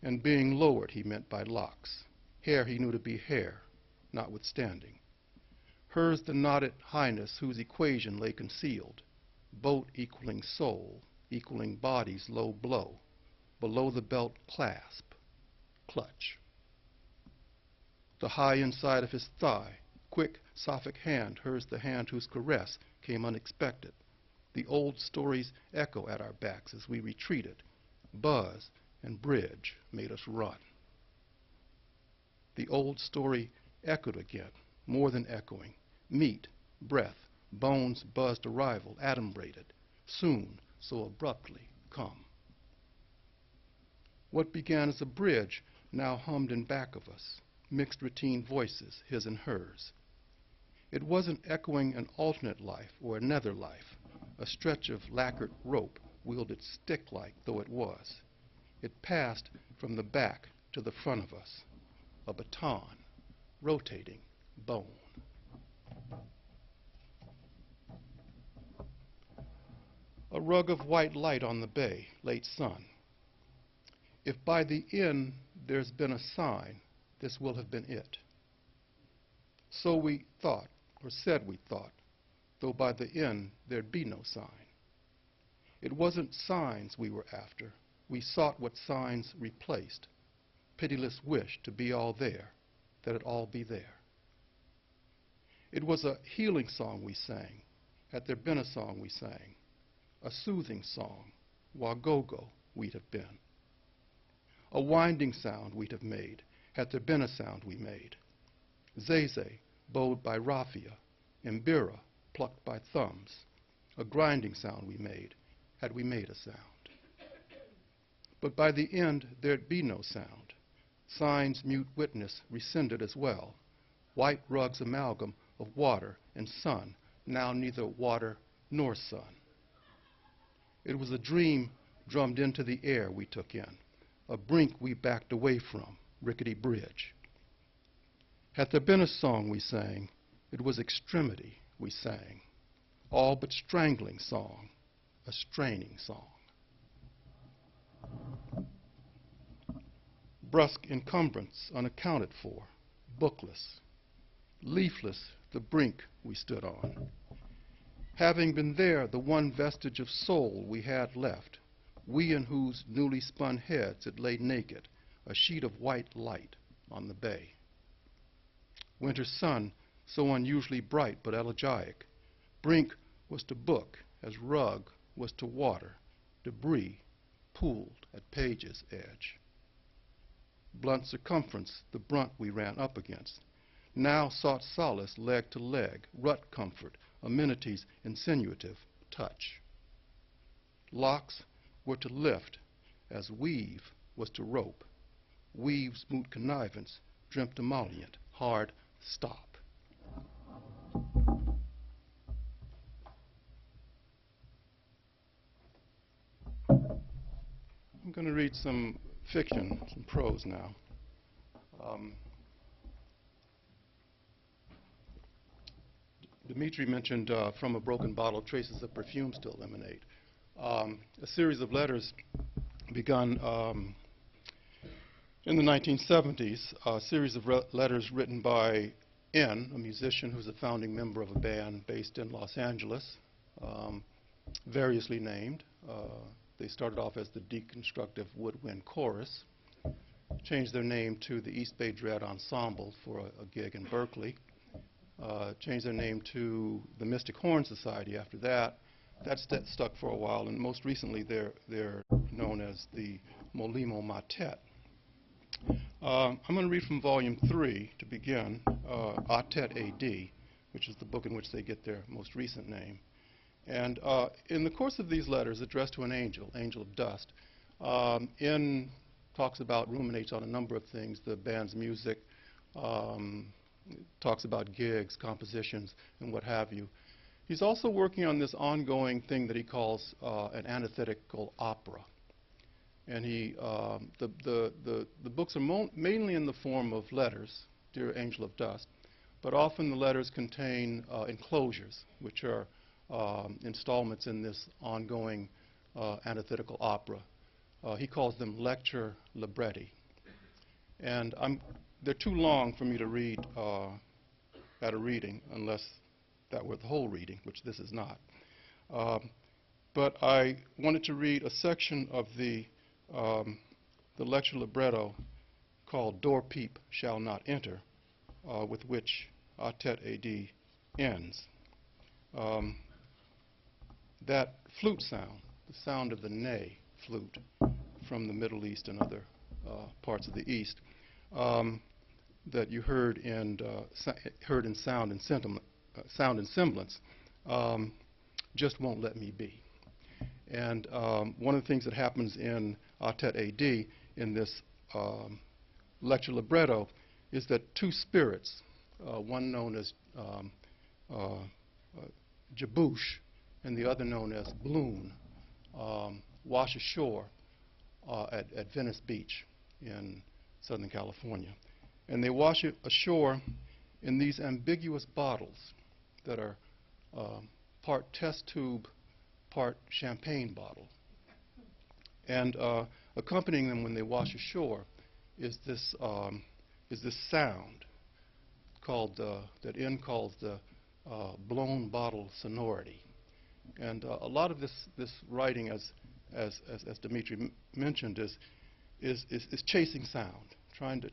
and being lowered he meant by locks. Hair he knew to be hair, notwithstanding. Hers the knotted highness whose equation lay concealed, boat equaling soul, equaling body's low blow, below the belt clasp, clutch. The high inside of his thigh, quick Sapphic hand, hers the hand whose caress came unexpected. The old stories echo at our backs as we retreated. Buzz and bridge made us run. The old story echoed again, more than echoing. Meat, breath, bones buzzed arrival, adumbrated. Soon, so abruptly, come. What began as a bridge now hummed in back of us, mixed routine voices, his and hers. It wasn't echoing an alternate life or another life, a stretch of lacquered rope wielded stick-like though it was. It passed from the back to the front of us, a baton, rotating bone. A rug of white light on the bay, late sun. If by the end there's been a sign, this will have been it. So we thought, or said we thought, though by the end there'd be no sign. It wasn't signs we were after. We sought what signs replaced. Pitiless wish to be all there, that it all be there. It was a healing song we sang, had there been a song we sang, a soothing song, Wagogo we'd have been. A winding sound we'd have made, had there been a sound we made. Zeze, bowed by raffia, Mbira, plucked by thumbs, a grinding sound we made, had we made a sound. But by the end, there'd be no sound. Signs mute witness rescinded as well. White rug's amalgam of water and sun, now neither water nor sun. It was a dream drummed into the air we took in, a brink we backed away from, rickety bridge. Had there been a song we sang, it was extremity we sang, all but strangling song, a straining song. Brusque encumbrance unaccounted for, bookless, leafless the brink we stood on. Having been there, the one vestige of soul we had left, we in whose newly spun heads it lay naked, a sheet of white light on the bay. Winter sun, so unusually bright but elegiac. Brink was to book as rug was to water, debris pooled at page's edge. Blunt circumference, the brunt we ran up against. Now sought solace leg to leg, rut comfort, amenities insinuative, touch. Locks were to lift as weave was to rope. Weave's moot connivance dreamt emollient, hard stop. I'm going to read some fiction, some prose now. Dimitri mentioned from a broken bottle, traces of perfume still emanate. A series of letters begun in the 1970s, a series of letters written by N, a musician who's a founding member of a band based in Los Angeles, variously named. They started off as the Deconstructive Woodwind Chorus, changed their name to the East Bay Dread Ensemble for a gig in Berkeley, changed their name to the Mystic Horn Society after that. That stuck for a while, and most recently they're known as the Molimo Matet. I'm going to read from volume 3 to begin, Atet A.D., which is the book in which they get their most recent name. And in the course of these letters addressed to an angel, angel of dust, N talks about, ruminates on a number of things, the band's music, talks about gigs, compositions, and what have you. He's also working on this ongoing thing that he calls an antithetical opera. And the books are mainly in the form of letters, Dear Angel of Dust, but often the letters contain enclosures, which are installments in this ongoing antithetical opera. He calls them lecture libretti. And they're too long for me to read at a reading, unless that were the whole reading, which this is not. But I wanted to read a section of the lecture libretto called Door Peep Shall Not Enter, with which Atet AD ends. That flute sound, the sound of the ney flute from the Middle East and other parts of the East, that you heard in Sound and Semblance, just won't let me be. And one of the things that happens in Atet AD in this lecture libretto is that two spirits, one known as Jabouche and the other known as Bloon, wash ashore at Venice Beach in Southern California. And they wash ashore in these ambiguous bottles that are part test tube, part champagne bottle. And accompanying them when they wash ashore is this sound called that N calls the blown bottle sonority. And a lot of this writing, as Dimitri mentioned, is chasing sound, trying to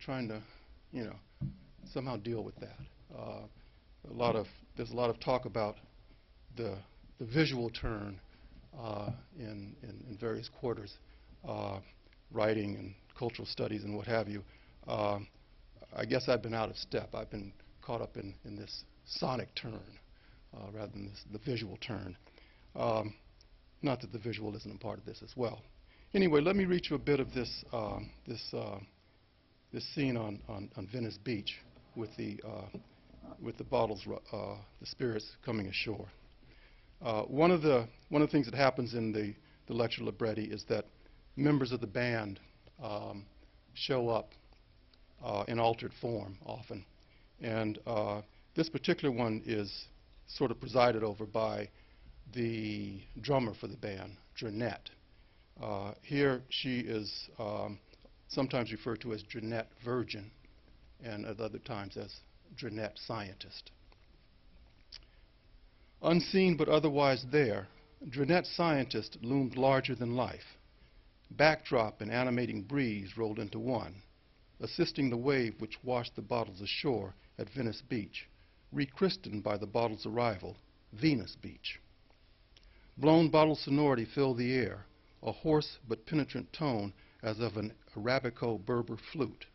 somehow deal with that. There's a lot of talk about the visual turn in various quarters, writing and cultural studies and what have you. I guess I've been out of step. I've been caught up in this sonic turn rather than the visual turn. Not that the visual isn't a part of this as well. Anyway, let me read you a bit of this scene on Venice Beach with the bottles, the spirits coming ashore. One of the things that happens in the lecture libretti is that members of the band show up in altered form often, and this particular one is sort of presided over by the drummer for the band, Drenette. Here she is sometimes referred to as Drenette Virgin, and at other times as Drenette Scientist. Unseen but otherwise there, Drenette Scientist loomed larger than life. Backdrop and animating breeze rolled into one, assisting the wave which washed the bottles ashore at Venice Beach, rechristened by the bottle's arrival, Venus Beach. Blown bottle sonority filled the air, a hoarse but penetrant tone as of an Arabico Berber flute.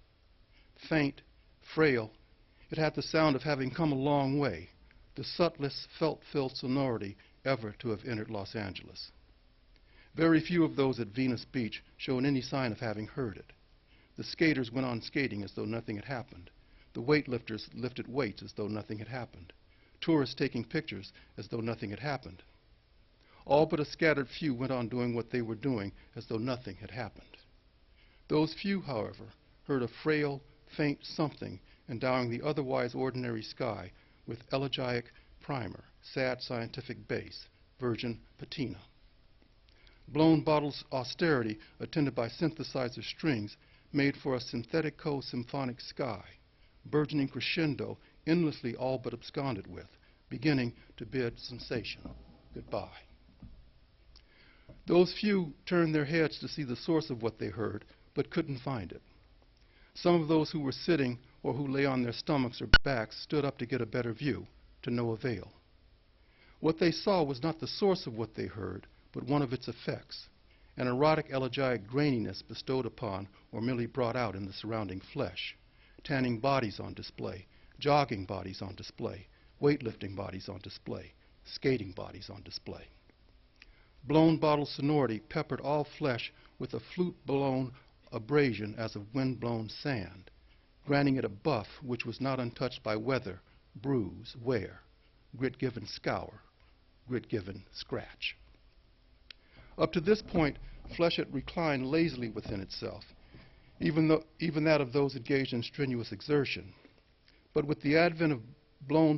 Faint, frail, it had the sound of having come a long way, the subtlest felt-filled sonority ever to have entered Los Angeles. Very few of those at Venus Beach showed any sign of having heard it. The skaters went on skating as though nothing had happened. The weightlifters lifted weights as though nothing had happened. Tourists taking pictures as though nothing had happened. All but a scattered few went on doing what they were doing as though nothing had happened. Those few, however, heard a frail, faint something endowing the otherwise ordinary sky with elegiac primer, sad scientific bass, virgin patina. Blown bottles austerity, attended by synthesizer strings, made for a synthetico symphonic sky, burgeoning crescendo, endlessly all but absconded with, beginning to bid sensation goodbye. Those few turned their heads to see the source of what they heard, but couldn't find it. Some of those who were sitting or who lay on their stomachs or backs stood up to get a better view, to no avail. What they saw was not the source of what they heard, but one of its effects, an erotic elegiac graininess bestowed upon or merely brought out in the surrounding flesh, tanning bodies on display, jogging bodies on display, weightlifting bodies on display, skating bodies on display. Blown bottle sonority peppered all flesh with a flute-blown abrasion as of wind-blown sand, granting it a buff which was not untouched by weather, bruise, wear, grit-given scour, grit-given scratch. Up to this point, flesh had reclined lazily within itself, even that of those engaged in strenuous exertion. But with the advent of blown